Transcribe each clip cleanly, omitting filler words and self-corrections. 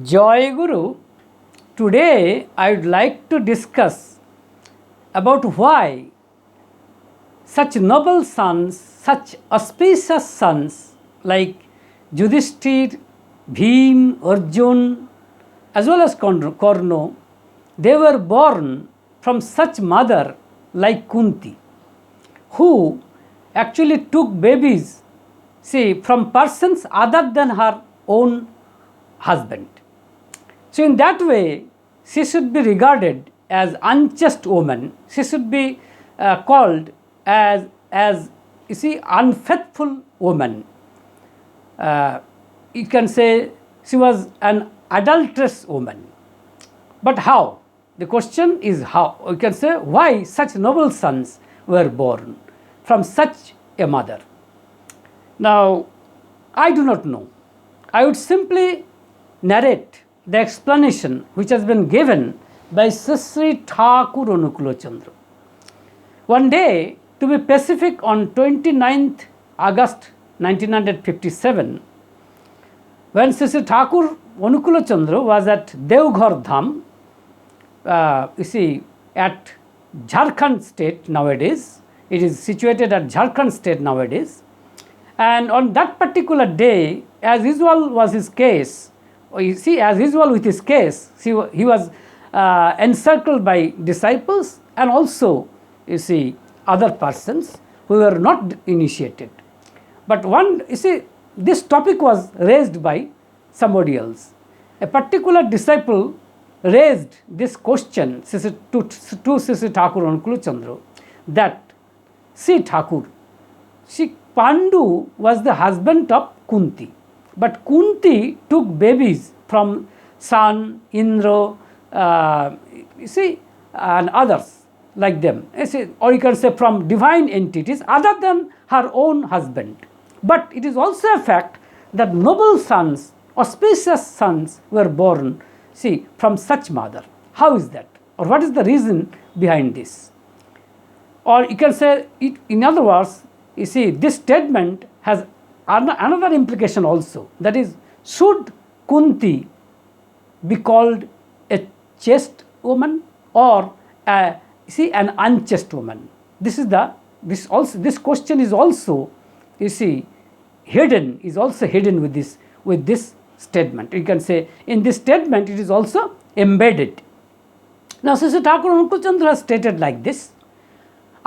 Joy Guru, today I would like to discuss about why such noble sons, such auspicious sons like Yudhishthir, Bhim, Arjun, as well as Karno, they were born from such mother like Kunti, who actually took babies, from persons other than her own husband. So in that way, she should be regarded as unchaste woman. She should be called as unfaithful woman. You can say she was an adulterous woman. But how? The question is how. You can say why such noble sons were born from such a mother. Now, I do not know. I would simply narrate the explanation which has been given by Sri Thakur Anukulo Chandra. One day, to be specific, on 29th August 1957, when Sri Thakur Anukulo Chandra was at Devghar Dham, at Jharkhand state nowadays, it is situated at Jharkhand state nowadays, and on that particular day, as usual was his case, as usual with his case, he was encircled by disciples and also, other persons who were not initiated. But this topic was raised by somebody else. A particular disciple raised this question to Sri Thakur Anukulo Chandra that, see Thakur, Pandu was the husband of Kunti, but Kunti took babies from Sun, Indra, and others like them, or you can say from divine entities other than her own husband. But it is also a fact that noble sons, auspicious sons were born, from such mother. How is that? Or what is the reason behind this? Or you can say, in other words, this statement has another implication also. That is, should Kunti be called a chaste woman or an unchaste woman? This question is also, hidden with this statement. You can say in this statement it is also embedded. Now, Sri Thakur Anukulo Chandra has stated like this.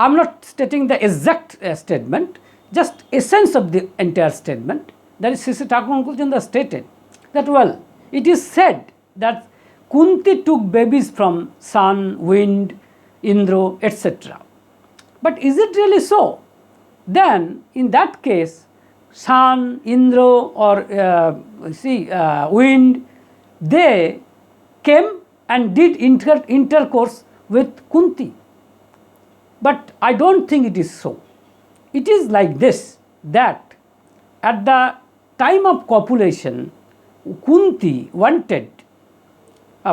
I am not stating the exact statement, just essence of the entire statement. That is, Sri Thakur Anukulo Chandra stated that, well, it is said that Kunti took babies from sun, wind, Indra, etc. But is it really so? Then, in that case, sun, Indra, or wind, they came and did intercourse with Kunti. But I don't think it is so. It is like this, that at the time of copulation, Kunti wanted,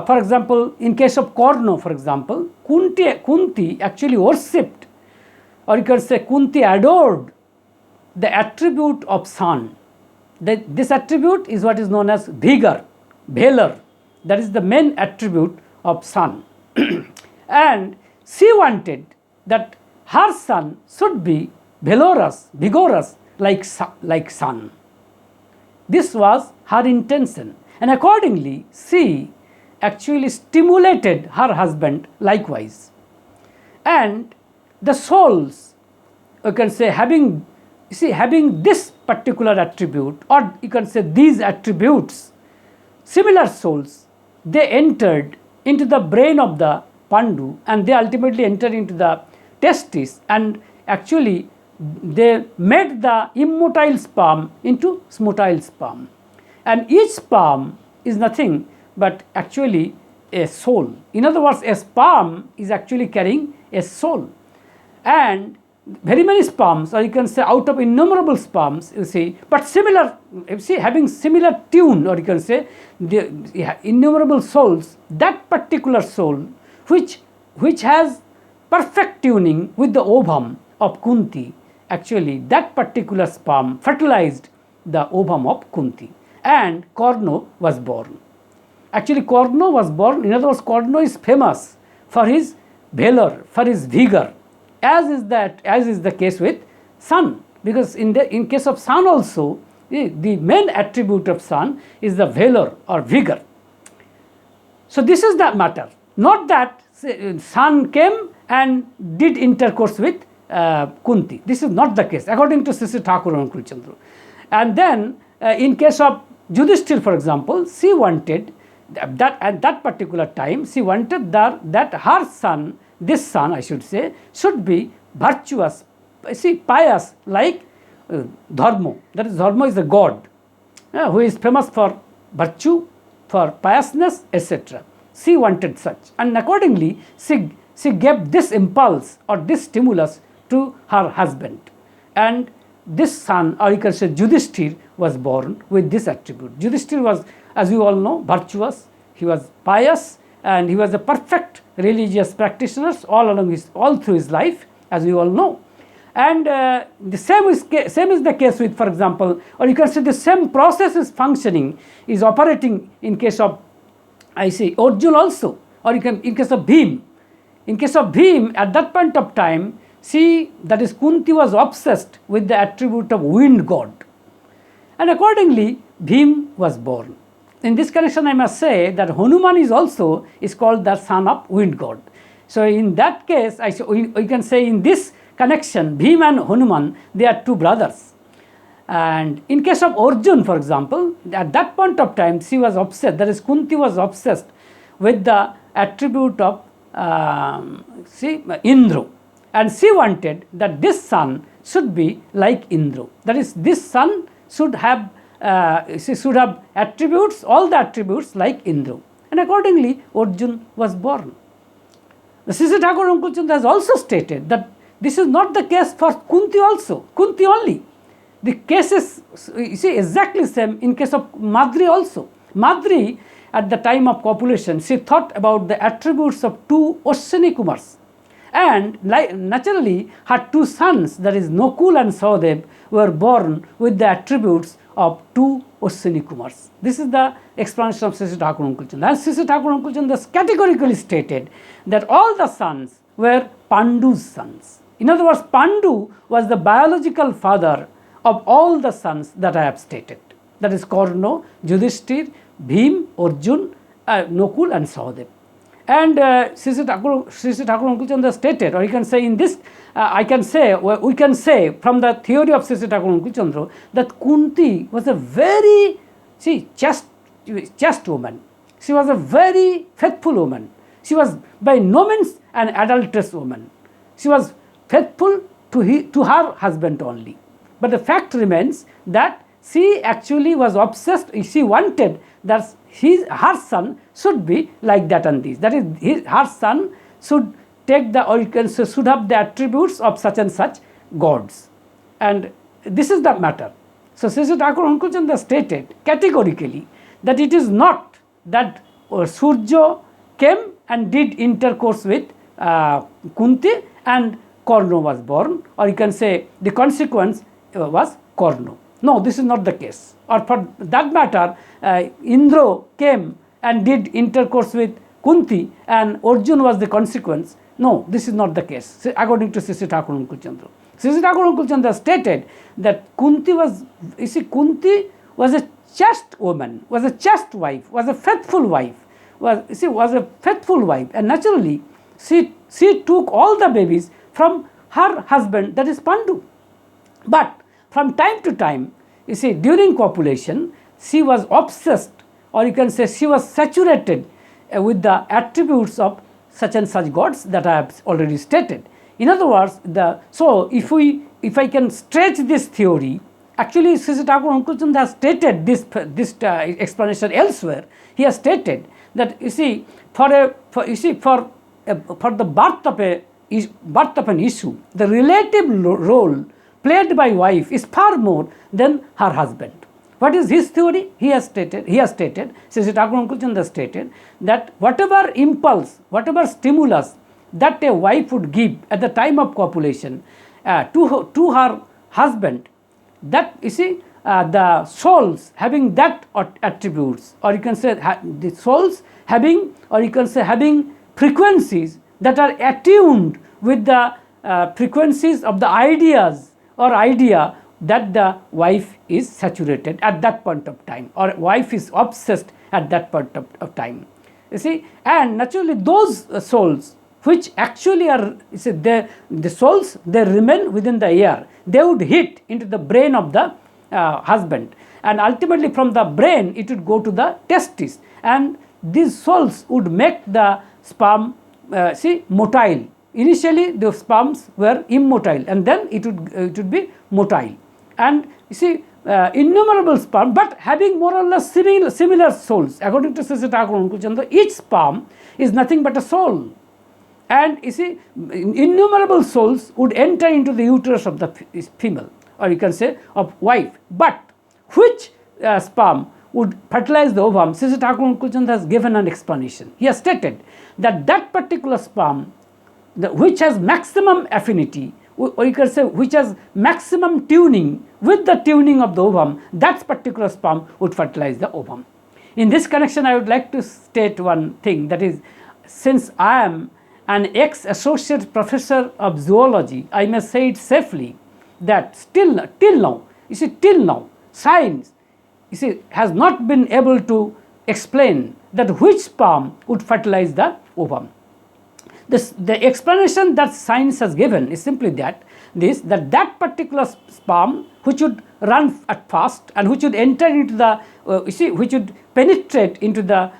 for example, in case of Karna, for example, Kunti actually worshipped, or you can say Kunti adored the attribute of sun. This attribute is what is known as vigor, valor. That is the main attribute of sun. And she wanted that her son should be vigorous like sun. This was her intention, and accordingly she actually stimulated her husband likewise. And the souls, you can say, having this particular attribute, or you can say these attributes, similar souls, they entered into the brain of the Pandu, and they ultimately entered into the testis, and actually they made the immotile sperm into motile sperm. And each sperm is nothing but actually a soul. In other words, a sperm is actually carrying a soul. And very many sperms, or you can say out of innumerable sperms, but similar, having similar tune, or you can say the innumerable souls, that particular soul which has perfect tuning with the ovum of Kunti, actually that particular sperm fertilized the ovum of Kunti, and Karna was born. Actually, Corno was born, in other words, Corno is famous for his valor, for his vigor, as is the case with sun. Because in case of sun also, the main attribute of sun is the valor or vigor. So this is the matter, not that sun came and did intercourse with Kunti. This is not the case, according to Sri Thakur Anukul Chandra. And then in case of Yudhishthir, for example, she wanted that at that particular time, she wanted that her son, this son I should say, should be virtuous, pious, like Dharma. That is, Dharma is a god who is famous for virtue, for piousness, etc. She wanted such, and accordingly she gave this impulse or this stimulus to her husband, and this son, or you can say Yudhishthir, was born with this attribute. Yudhishthir was, as you all know, virtuous, he was pious, and he was a perfect religious practitioner all through his life, as you all know. And the same is the case with, for example, or you can say the same process is functioning, is operating in case of, Arjun also, or you can, in case of Bhim. In case of Bhim, at that point of time, that is, Kunti was obsessed with the attribute of wind god, and accordingly Bhim was born. In this connection, I must say that Hanuman is called the son of wind god. So in that case, we can say in this connection, Bhim and Hanuman, they are two brothers. And in case of Arjun, for example, at that point of time, she was obsessed, that is, Kunti was obsessed with the attribute of Indra. And she wanted that this son should be like Indra. That is, this son should have attributes, all the attributes like Indra. And accordingly, Arjun was born. The Sri Thakur Anukul Chandra has also stated that this is not the case for Kunti also, Kunti only. The case is, exactly same in case of Madri also. Madri, at the time of copulation, she thought about the attributes of two Ashwini Kumars. And naturally, her two sons, that is Nakul and Sahadev, were born with the attributes of two Ashwini Kumars. This is the explanation of Sri Thakur Anukul Chandra. And Sri Thakur Anukul Chandra categorically stated that all the sons were Pandu's sons. In other words, Pandu was the biological father of all the sons that I have stated. That is Karna, Yudhishthir, Bhim, Arjun, Nakul and Sahadev. And Sri Thakur Anukul Chandra stated, or you can say in this, we can say from the theory of Sri Thakur Anukul Chandra that Kunti was a very chaste woman. She was a very faithful woman. She was by no means an adulterous woman. She was faithful to her husband only. But the fact remains that she actually was obsessed. She wanted that her son should be like that and this. That is, her son should take should have the attributes of such and such gods. And this is the matter. So Sri Thakur Anukul Chandra stated categorically that it is not that Surya came and did intercourse with Kunti and Karna was born, or you can say the consequence was Karna. No, this is not the case. Or for that matter, Indra came and did intercourse with Kunti and Arjun was the consequence. No, this is not the case, according to Sri Thakur Anukul Chandra. Sri Thakur Anukul Chandra stated that Kunti was a chaste woman, was a chaste wife, was a faithful wife, was a faithful wife, and naturally she took all the babies from her husband, that is Pandu. But from time to time, during copulation, she was obsessed, or you can say she was saturated with the attributes of such and such gods that I have already stated. In other words, so if I can stretch this theory, actually Sri Thakur Anukul Chandra has stated this explanation elsewhere. He has stated that for the birth of an issue, the relative role played by wife is far more than her husband. What is his theory? He has stated, Sri Thakur Anukul Chandra stated that whatever impulse, whatever stimulus that a wife would give at the time of copulation to her husband, that the souls having that attributes, or you can say the souls having, or you can say having frequencies that are attuned with the frequencies of the ideas or idea that the wife is saturated at that point of time, or wife is obsessed at that point of time. You see, and naturally those souls which actually are, you see, the souls, they remain within the air, they would hit into the brain of the husband, and ultimately from the brain it would go to the testes, and these souls would make the sperm motile. Initially the sperms were immotile, and then it would be motile, and you see innumerable sperm, but having more or less similar souls. According to Sri Thakur Ankur Chandra, each sperm is nothing but a soul, and you see innumerable souls would enter into the uterus of the female, or you can say of wife, but which sperm would fertilize the ovum? Sri Thakur Ankur Chandra has given an explanation. He has stated that that particular sperm, which has maximum affinity, or you can say which has maximum tuning with the tuning of the ovum, that particular sperm would fertilize the ovum. In this connection, I would like to state one thing, that is, since I am an ex-associate professor of zoology, I may say it safely that till now, science, you see, has not been able to explain that which sperm would fertilize the ovum. The explanation that science has given is simply that that particular sperm which would run at first and which would enter into the which would penetrate into the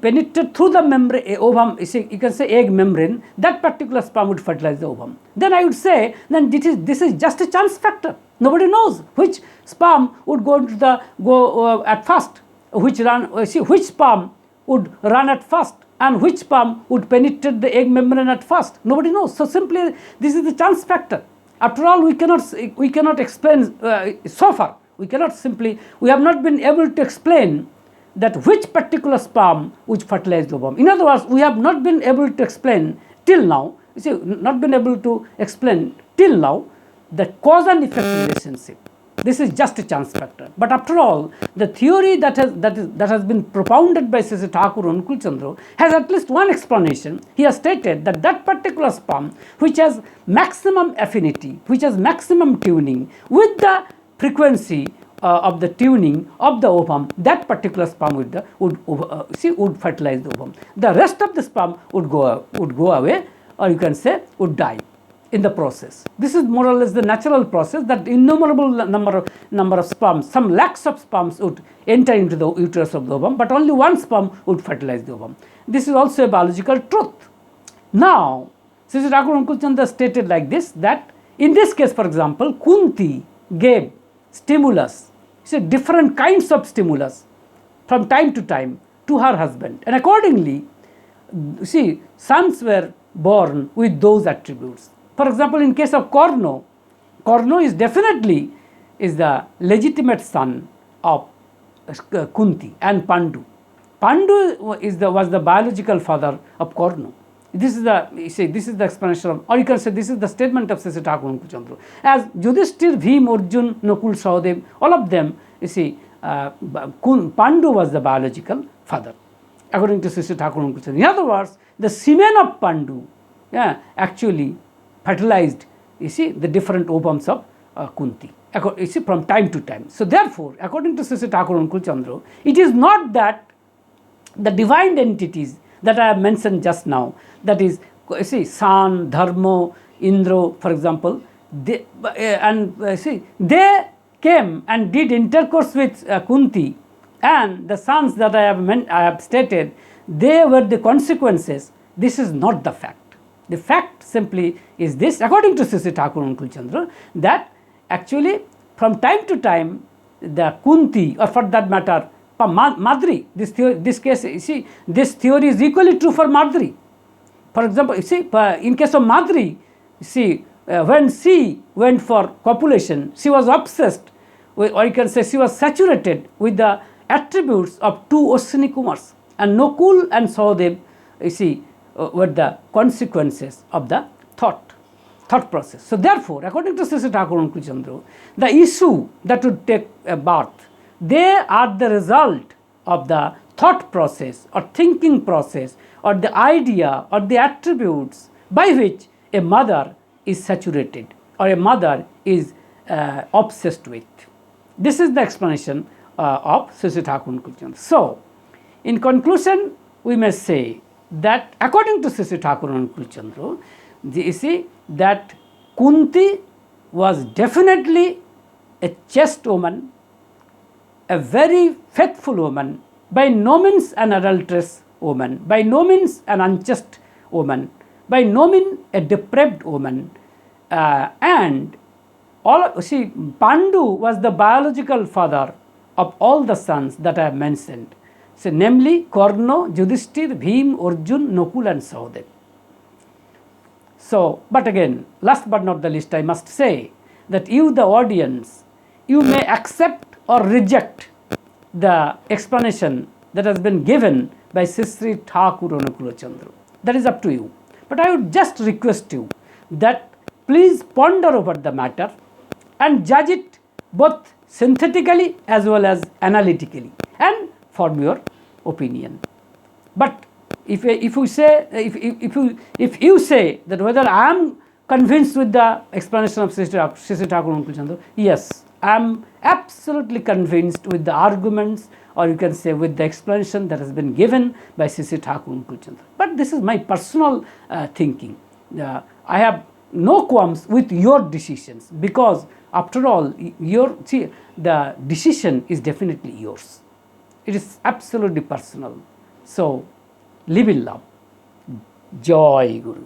penetrate through the membrane ovum, you can say egg membrane, that particular sperm would fertilize the ovum. Then I would say, then this is just a chance factor. Nobody knows which sperm would go at first, which sperm would run at first, and which sperm would penetrate the egg membrane at first. Nobody knows. So simply this is the chance factor. After all, we cannot explain so far. We have not been able to explain that which particular sperm would fertilize the ovum. In other words, we have not been able to explain till now. The cause and effect relationship. This is just a chance factor. But after all, the theory that has been propounded by Sri Thakur Ankur Chandra has at least one explanation. He has stated that that particular sperm which has maximum affinity, which has maximum tuning with the frequency of the tuning of the ovum, that particular sperm would fertilize the ovum. The rest of the sperm would go away, or you can say would die in the process. This is more or less the natural process, that innumerable number of sperms, some lakhs of sperms would enter into the uterus of the ovum, but only one sperm would fertilize the ovum. This is also a biological truth. Now, Sri Thakur Ankur Chandra stated like this, that in this case, for example, Kunti gave stimulus, different kinds of stimulus from time to time to her husband, and accordingly, sons were born with those attributes. For example, in case of Karna is definitely the legitimate son of Kunti and Pandu. Pandu was the biological father of Karna. This is the explanation of, or you can say this is the statement of Sri Thakur Ankur Chandra. As Yudhishthir, Bhim, Arjun, Nakul, Sahadev, all of them, Pandu was the biological father, according to Sri Thakur Ankur Chandra. In other words, the semen of Pandu actually fertilized, the different ovums of Kunti, from time to time. So therefore, according to Sri Thakur Ankur Chandra, it is not that the divine entities that I have mentioned just now, that is, San, Dharma, Indra, for example, they came and did intercourse with Kunti, and the sons that I have stated, they were the consequences. This is not the fact. The fact simply is this, according to Sri Thakur Ankur Chandra, that actually from time to time the Kunti, or for that matter Madri, this theory is equally true for Madri. For example, in case of Madri, when she went for copulation, she was obsessed with, or you can say she was saturated with the attributes of two Ashwini Kumars, and Nakul and Sahadev, were the consequences of the thought. thought process. So therefore, according to Sri Sri Thakur Ankul Chandra, the issue that would take a birth, they are the result of the thought process or thinking process or the idea or the attributes by which a mother is saturated or a mother is obsessed with. This is the explanation of Sri Sri Thakur Ankul Chandra. So, in conclusion, we may say that according to Sri Sri Thakur Ankul Chandra, you see that Kunti was definitely a chaste woman, a very faithful woman, by no means an adulterous woman, by no means an unchaste woman, by no means a depraved woman, and Pandu was the biological father of all the sons that I have mentioned. So, namely Karna, Yudhishthir, Bhim, Arjun, Nakul and Sahadev. So, but again, last but not the least, I must say that you, the audience, you may accept or reject the explanation that has been given by Sri Sri Thakur Ankul Chandra. That is up to you. But I would just request you that please ponder over the matter and judge it both synthetically as well as analytically and form your opinion. But if you say that whether I am convinced with the explanation of Sri Sri Thakur Ankul Chandra, yes, I am absolutely convinced with the arguments, or you can say with the explanation that has been given by Sri Sri Thakur Ankul Chandra. But this is my personal thinking. I have no qualms with your decisions, because after all, the decision is definitely yours. It is absolutely personal. So, live in love. Joy Guru.